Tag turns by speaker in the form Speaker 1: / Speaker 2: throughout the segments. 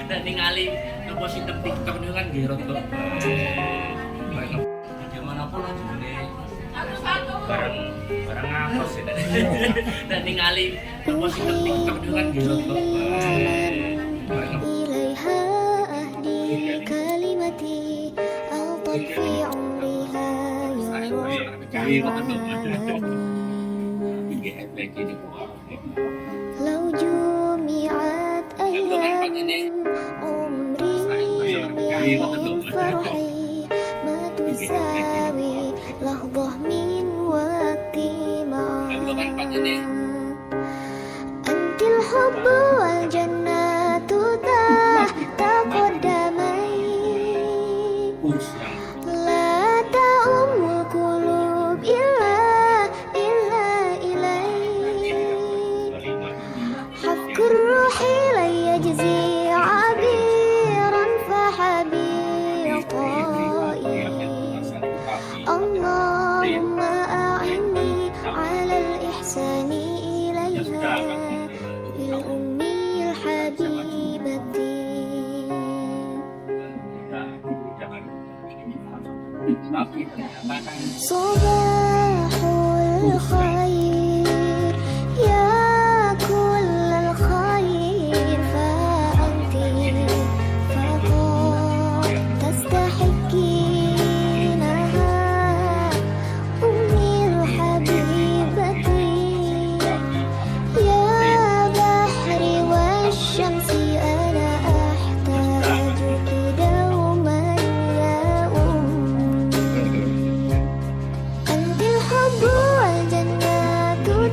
Speaker 1: Dan ningali ngeposting di TikTok itu kan gerot kok. Dimanapun aja nih. Barang apa sih? Dan ningali ngeposting di TikTok itu kan gerot kok.
Speaker 2: إليها أهدي كلمتي ألطف في عمرها لو جمعت أيام عمري من فرحي ما تساوي لحظة من وقتي معها أنت الحب والجنة تحت قدمي لا تؤم القلوب إلا إليك حق الروح لن يجزي عبيرا فحبيب طائي اللهم أعني على الإحسان إليها للأمي الحبيبة صباح الخير يا كل الخير فأنت فقط تستحقينها أمي الحبيبة يا بحر والشمس أنا أحتاجك دوما يا أنت الحب والجنة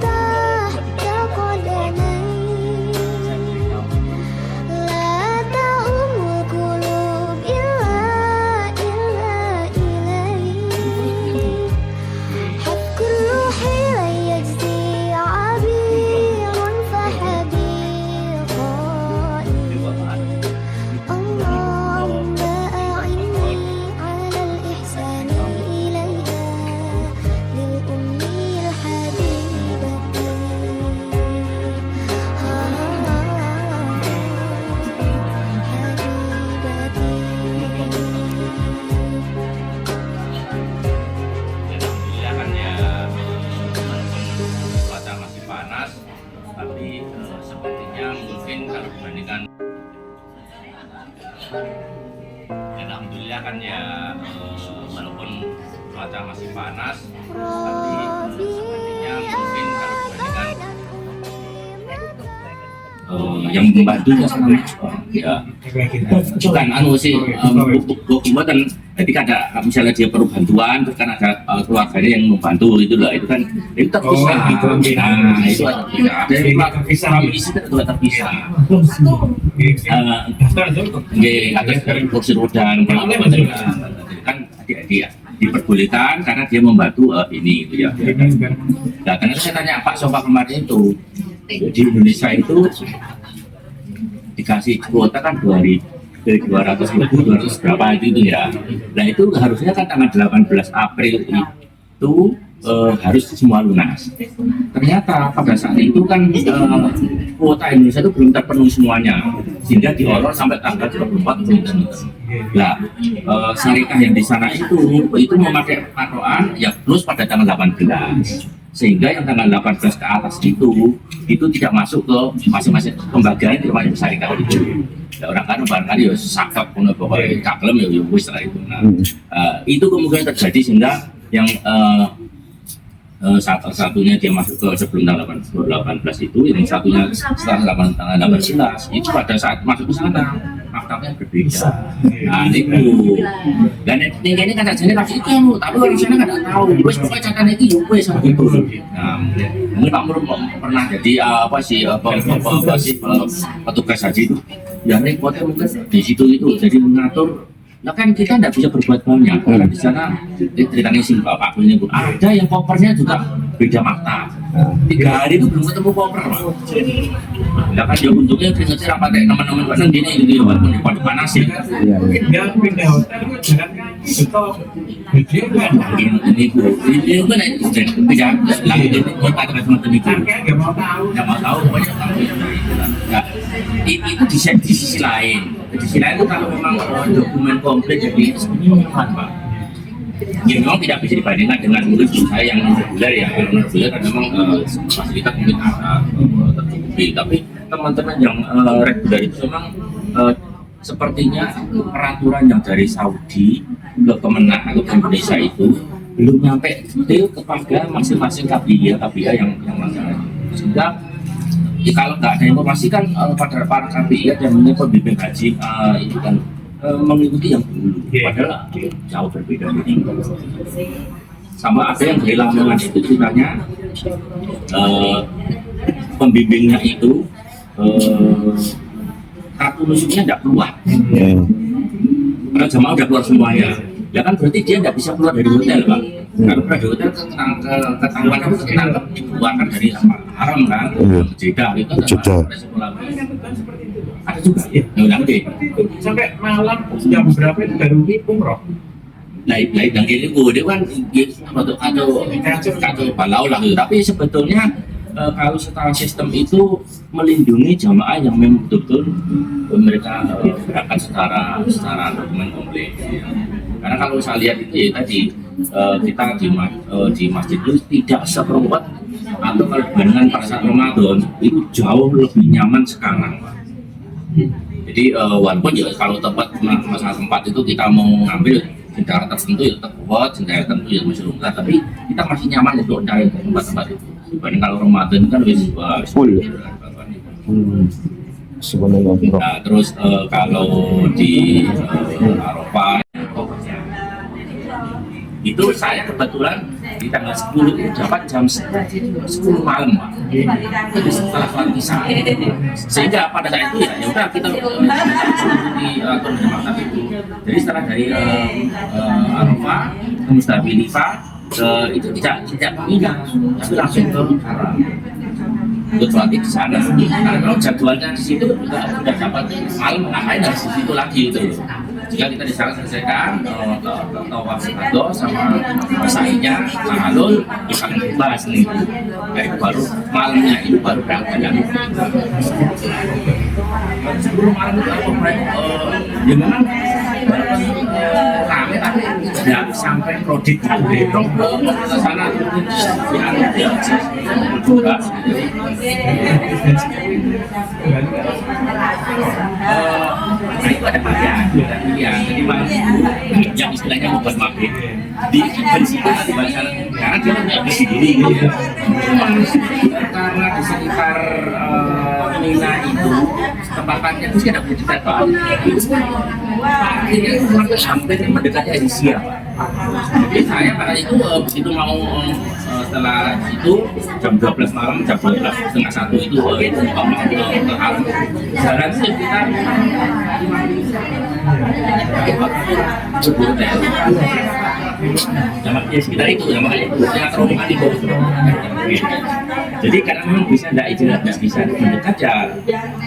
Speaker 2: تحت قدمي لا تؤم القلوب إلا إليك حق الروح لن يجزي عبير فحبيب طائي اللهم أعني على الإحسان إليها للأمي الحبيبة
Speaker 1: Alhamdulillah kan ya, cuaca masih panas, tapi sepertinya mungkin kalau dibandingkan, alhamdulillah kan ya, walaupun cuaca masih panas, tapi sepertinya mungkin kalau dibandingkan yang membantunya sama ya bukan anu sih bukan ketika ada misalnya dia perlu bantuan terus kan ada keluarganya yang membantu itu lah itu kan itu terpisah nah itu ada yang terpisah juga terpisah ada dari kursi roda kan adik-adik ya diperbolehkan karena dia membantu ini itu ya. Nah, karena saya tanya Pak Sofa kemarin itu di Indonesia itu dikasih kuota kan 200.000 200 berapa itu ya. Nah itu harusnya kan tanggal 18 April itu harus semua lunas. Ternyata pada saat itu kan kuota Indonesia itu belum terpenuhi semuanya sehingga diolor sampai tanggal 24 Juni. Nah, syarikat yang di sana itu memakai patokan ya plus pada tanggal 18. Sehingga yang tanggal 18 ke atas itu tidak masuk ke masing-masing pembagian di masing syarikat itu. Ya, orang kan barangkali ya sakap pun pokoknya caklem ya wis lah itu. Nah, itu kemungkinan terjadi sehingga yang satunya dia masuk ke sebelum tanggal 18 itu, yang satunya setelah tanggal 18 itu pada saat masuk ke sana faktornya berbeda. Nah itu dan ini kan saja pasti itu yang tapi orang sana nggak tahu. Wes pokoknya catatan itu wes sama itu. Nah mungkin Pak Mur pernah jadi apa sih petugas haji itu ya repotnya mungkin di situ itu jadi mengatur. Nah kan kita tidak bisa berbuat banyak karena di sana ceritanya sih Pak ini ada yang kopernya juga beda makna. 3 hari itu belum ketemu koper Pak. Ya kan ya untungnya keringetnya apa kayak teman-teman kan gini gitu ya walaupun pada panas ya.
Speaker 3: Iya.
Speaker 4: Dia pindah hotel kan jangan itu gede kan.
Speaker 1: Ini kan tidak lagi ini kata teman-teman itu.
Speaker 4: Kakek nggak mau tahu.
Speaker 1: Nggak mau tahu pokoknya tahu ya. Nah, itu di sisi lain. Di sisi lain itu kalau memang dokumen komplit jadi sebenarnya mudah Pak. Ya memang tidak bisa dibandingkan dengan murid saya yang reguler ya. Kalau reguler kan memang fasilitas mungkin ada tercukupi. Tapi teman-teman yang reguler itu memang sepertinya peraturan yang dari Saudi ke Kemenak atau ke Indonesia itu belum nyampe detail kepada masing-masing KPIA yang melaksanakan. Sehingga ya, kalau nggak ada informasi kan pada para KPIA yang pembimbing haji itu kan mengikuti yang dulu, padahal jauh berbeda ini. Sama ada yang dari Lamongan itu ceritanya pembimbingnya itu kartu nusuknya tidak keluar. Karena jamaah udah keluar semuanya. Ya kan berarti dia tidak bisa keluar dari hotel Pak. Kalau keluar dari hotel ketahuan itu ketangkep dikeluarkan dari haram kan, Jeddah itu
Speaker 5: Jeddah.
Speaker 1: ada juga ya.
Speaker 4: Sampai malam jam berapa itu baru umroh.
Speaker 1: Lain dan ini dia kan atau balau lah gitu. Tapi sebetulnya kalau secara sistem itu melindungi jamaah yang memang betul-betul mereka berangkat secara dokumen komplit. Ya. Karena kalau saya lihat itu ya tadi kita di masjid itu tidak seperupat atau kalau dengan pada saat Ramadan itu jauh lebih nyaman sekarang Pak. Jadi walaupun ya kalau masalah tempat itu kita mau ngambil di daerah tertentu ya tetap kuat, di daerah tertentu ya masih rumah, tapi kita masih nyaman untuk cari tempat-tempat itu. Dibanding kalau Ramadan kan lebih
Speaker 3: Full. Sebenarnya.
Speaker 1: Nah, terus kalau di Arafah itu saya kebetulan di tanggal 10 itu dapat jam 10 malam Pak. Itu setelah sholat isya. Sehingga pada saat itu ya udah kita di atur maktab itu. Jadi setelah dari Arafah ke Musdalifah itu tidak pindah, tapi langsung ke Haram. Untuk sholat di sana. Karena kalau jadwalnya di situ udah dapat malam ngapain dari situ lagi itu. Jika kita di sana selesaikan tawaf ibadah sama sa'inya, ta'alul, bisa bebas nih. Kayak baru malamnya itu baru berangkat lagi. Sebelum malam itu apa mereka ya memang rame tapi tidak sampai kredit gitu. Ke sana ya juga. Itu ada bagian. Ya, jadi malam yang istilahnya membuat maghrib di event situ di barisan karena dia nggak bisa diri gitu ya. Karena di sekitar Mina itu tempatnya itu tidak begitu Pak. Ini hampir mendekati Asia. Jadi saya pada itu begitu mau setelah itu jam 12 malam, jam 12:30 itu mau ke Haram. Jalan sekitar sekitar itu sangat romantis. Jadi karena memang bisa tidak bisa mendekat ya.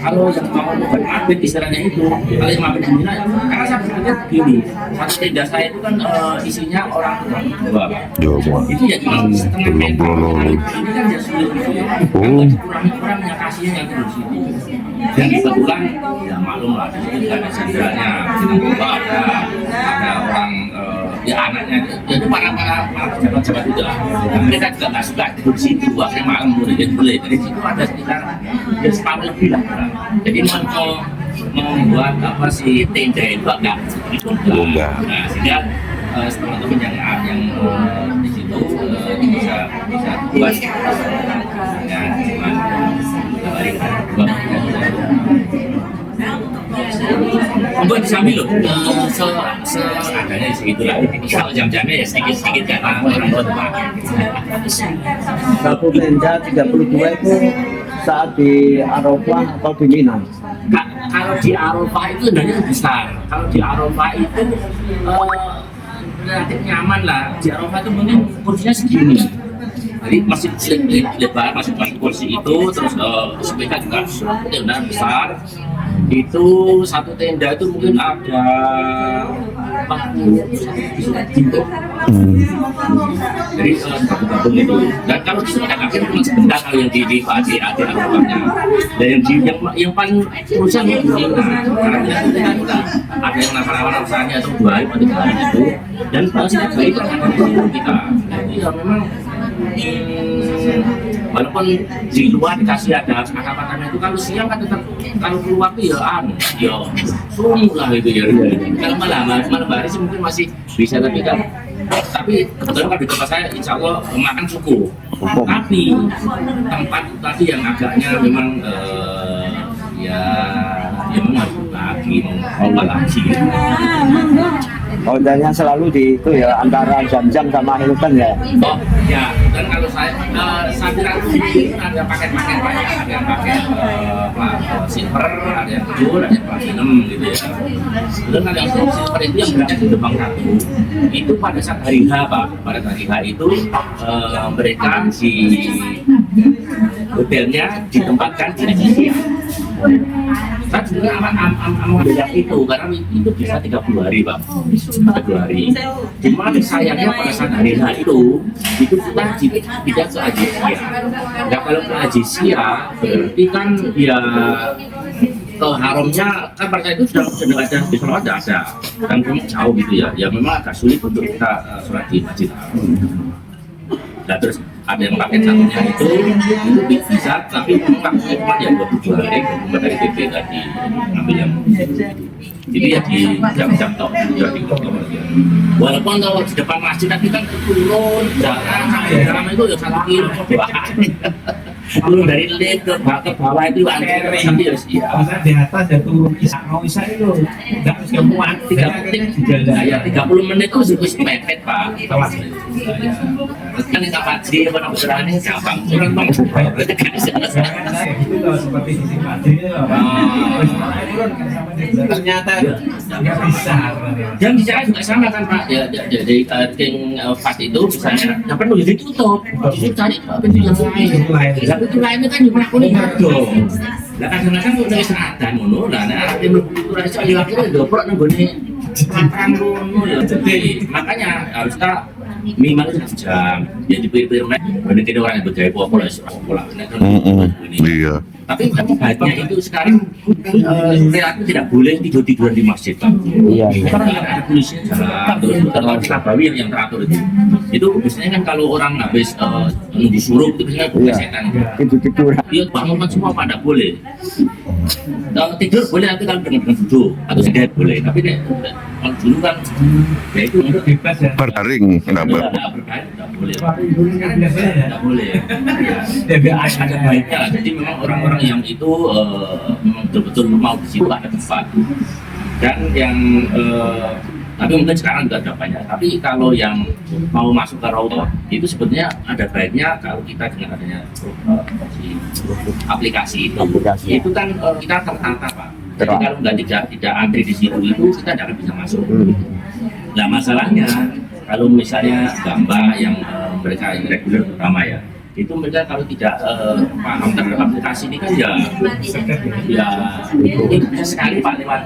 Speaker 1: Kalau yang mau buat mabit istilahnya itu, kalau yang mabit di Mina, karena saya berpikir begini, satu tenda saya itu kan isinya orang tua. Itu ya cuma setengah meter. Ini kan ya sulit gitu ya. Kalau kurang yang kasihnya yang di situ. Dan kebetulan ya maklum lah, di situ juga ada senderanya, kita coba ada orang ya anaknya, jadi para pejabat-pejabat itu lah. Mereka juga nggak suka tidur di situ, akhirnya malam muridnya boleh. Dari situ ada sekitar ya separuh lebih lah. Jadi mau membuat apa sih tenda itu enggak, itu enggak. Nah sehingga teman-teman yang di situ bisa buat ya cuman untuk disambil loh, seadanya segitu lah. Kalau jam-jamnya ya sedikit-sedikit karena orang tua tempatnya.
Speaker 3: Satu tenda 32 itu saat di Arafah atau di Mina?
Speaker 1: Kalau di Arafah itu sebenarnya besar. Kalau di Arafah itu relatif nyaman lah. Di Arafah itu mungkin kursinya segini. Jadi masih lebar, masih kursi itu, terus sepeda juga tenda besar. Itu satu tenda itu mungkin ada 40 pintu. Jadi gabung itu. Dan kalau di sepeda kaki cuma sebentar kalau yang di Pak Adi ada anggapannya. Dan yang paling perusahaan itu karena ada yang nalar-nalar usahanya itu 2 hari atau 3 hari itu. Dan pasti itu ada di kita. Jadi ya memang walaupun di luar dikasih ada kata-katanya itu kalau siang kan tetap kalau keluar tuh ya sungguh lah itu ya. Kalau malam hari sih mungkin masih bisa tapi kebetulan kan di tempat saya insya Allah makan cukup. Tapi tempat tadi yang agaknya memang memang harus lagi mau lagi.
Speaker 3: Oh, dan yang selalu di itu ya antara jam-jam sama Hilton ya.
Speaker 1: Oh ya, dan kalau saya kira itu ada paket-paket Pak ya, ada yang paket silver, ada yang gold, ada yang platinum gitu ya. Dan ada yang silver itu yang berada di Demang Ratu. Itu pada saat hari H Pak, pada hari H itu mereka di hotelnya ditempatkan di Indonesia. Saya juga amat banyak itu karena itu bisa 30 hari Pak, 30 hari. Cuman sayangnya pada saat hari H itu kita tidak ke Ajesia. Nah kalau ke Ajesia berarti kan ya ke haramnya kan pada itu sudah ada di Solo ada dan memang jauh gitu ya. Ya memang agak sulit untuk kita sholat di Masjid Haram. Nah terus ada yang paket satunya itu bisa, tapi waktunya cuma yang 22 hari cuma dari PP tadi ngambil yang jadi ya di jam-jam tok jadi walaupun kalau di depan masjid tapi kan turun jalan dalam itu ya 1 kilo turun dari lift ke bawah itu antri tapi ya
Speaker 4: karena di atas ya turun isa itu nggak harus kemuat
Speaker 1: 30 menit itu harus mepet Pak kan kita pasti apa namanya gampang turun Bang
Speaker 4: saya gitu loh seperti di Simpati ternyata nggak bisa
Speaker 1: dan di sana juga sama kan Pak ya dari king fast itu misalnya yang perlu ditutup justru cari pintu yang lain tapi itu lainnya kan cuma kuning dong lah kadang-kadang udah istirahat ngono lah nek tim kultur iso ilang itu doprok nang gone makan ngono ya jadi makanya harus kita minimal 1 jam ya dipikir-pikir nek bener orang yang bergaya pola
Speaker 5: Iya.
Speaker 1: tapi baiknya itu sekarang relatif tidak boleh tidur-tiduran di masjid Pak.
Speaker 3: Iya.
Speaker 1: Karena ada polisi terus Nabawi yang teratur itu biasanya kan kalau orang habis nunggu suruh itu biasanya setan
Speaker 3: Tidur-tidur.
Speaker 1: dia bangun kan semua pada boleh tidur boleh tapi kalau dengan duduk atau tidak boleh tapi kalau dulu kan ya itu
Speaker 4: bebas ya
Speaker 5: Berbaring kenapa?
Speaker 1: tidak boleh
Speaker 4: kan biasanya ya
Speaker 1: tidak boleh ada baiknya lah. Jadi memang orang-orang yang itu memang betul-betul mau di situ ada tempat dan yang tapi mungkin sekarang juga ada banyak tapi kalau yang mau masuk ke Raudhah itu sebetulnya ada baiknya kalau kita dengan adanya aplikasi itu kan kita tertata Pak jadi kalau tidak antri di situ itu kita tidak akan bisa masuk nah masalahnya kalau misalnya gambar yang mereka yang reguler terutama ya itu mereka kalau tidak paham terhadap aplikasi ini kan ya ini bisa sekali Pak lewat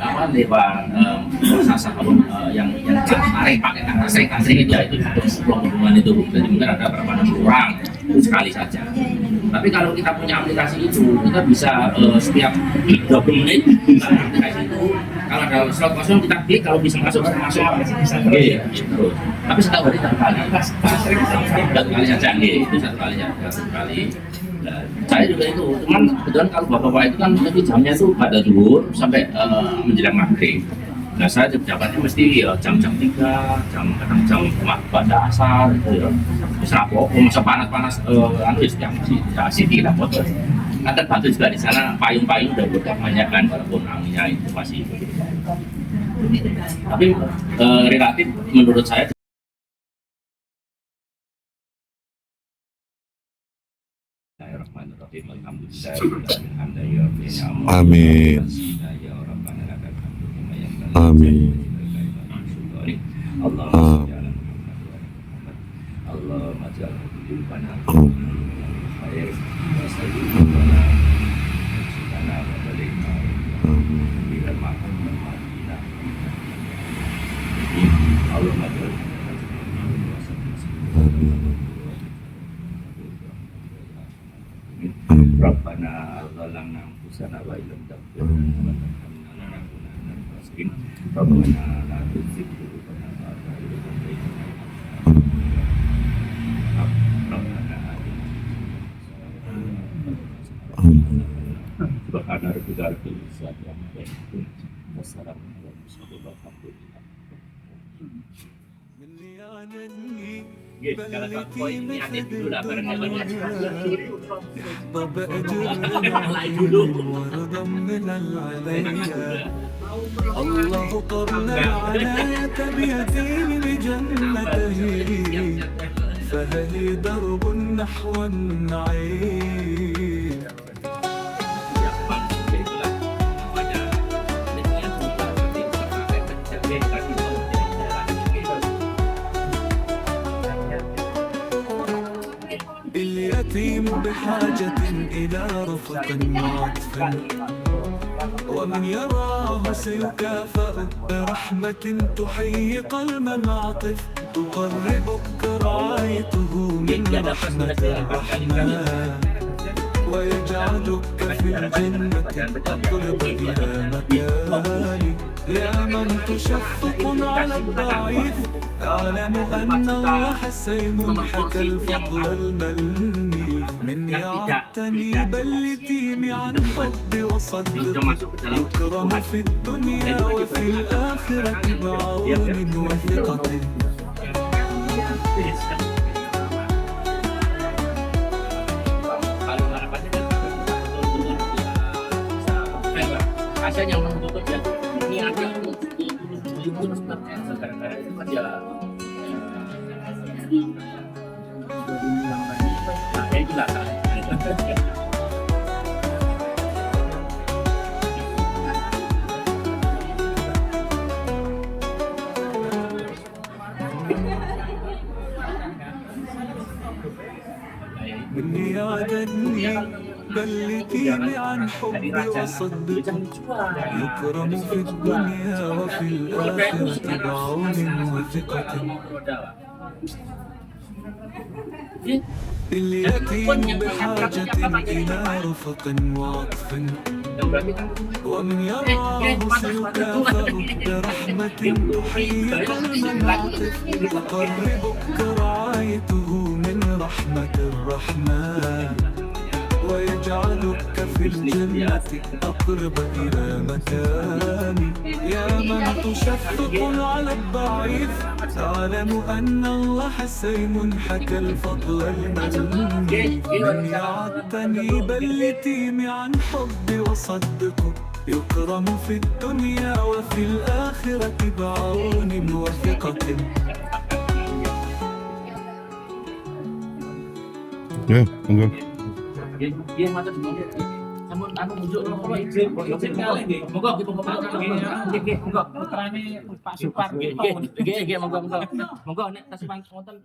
Speaker 1: proses yang tarik pakai kata sering itu ya itu hubungan itu jadi mungkin ada berapa orang itu sekali saja tapi kalau kita punya aplikasi itu kita bisa setiap 20 menit kita aplikasi itu kalau ada slot kosong kita klik kalau bisa masuk bisa terus tapi setiap hari satu kali saja itu satu kali ya sekali. Nah, saya juga itu, cuman kebetulan kalau bapak-bapak itu kan tapi jamnya itu pada zuhur sampai menjelang maghrib. Nah saya dapatnya mesti ya jam-jam 3, kadang jam pada asar itu ya. Bisa apa? Masa panas-panas anu ya masih asik lah buat. Kan terbantu juga di sana payung-payung udah banyak kan walaupun anginnya itu masih. Tapi relatif menurut saya
Speaker 5: Amin. Amin.
Speaker 1: Allah
Speaker 5: Amin.
Speaker 1: Baik,
Speaker 5: Amin.
Speaker 1: Rabbana zalamna anfusana wa illam taghfir lana wa tarhamna lanakunanna minal khasirin. Rabbana la tuzigh qulubana ba'da idh hadaytana wa hab lana min ladunka
Speaker 5: Amin.
Speaker 1: Subhana rabbika rabbil izzati amma yasifun. Wassalamun ala mursalin walhamdulillah. Yes, kalau tak poin ini ada dulu lah barangkali. Lain dulu.
Speaker 6: الله قرن العناية بيتيم بجنته فهل درب نحو النعيم
Speaker 1: Ya, memang ya itulah pada niat kita seperti pakai mencapai kaki
Speaker 6: اليتيم بحاجة إلى رفق وعطف ومن يراه سيكافأ برحمة تحيي قلب العاطف تقربك رعايته من رحمة الرحمن ويجعلك في الجنة أقرب إلى مكان يا من تشفق على الضعيف أعلم أن الله سيم حكى الفضل المني من يعتني بل يتيم عن حب وصدق يكرم في الدنيا وفي الآخرة بعون وثقة
Speaker 1: kalau harapannya kan rasanya yang menuntut ya niatnya untuk itu sebenarnya gara-gara itu kan ya nah ya itulah kan
Speaker 6: من يعدني بل يتيم عن حب وصدق يكرم في الدنيا وفي الآخرة بعون وثقة اليتيم بحاجة إلى رفق وعطف ومن يراه سيكافأ برحمة تحيي قلب العاطف تقربك رعايته من رحمة الرحمن ويجعلك في الجنة أقرب إلى مكان يا من تشفق على الضعيف تعلم أن الله سيم حكى الفضل المني من يعتني باليتيم عن حب وصدقه يكرم في الدنيا وفي الآخرة بعون وثقة
Speaker 5: Ya, enggak.
Speaker 1: dia mata di bawah namun anu muncul monggo Pak Supar monggo nek tas wonten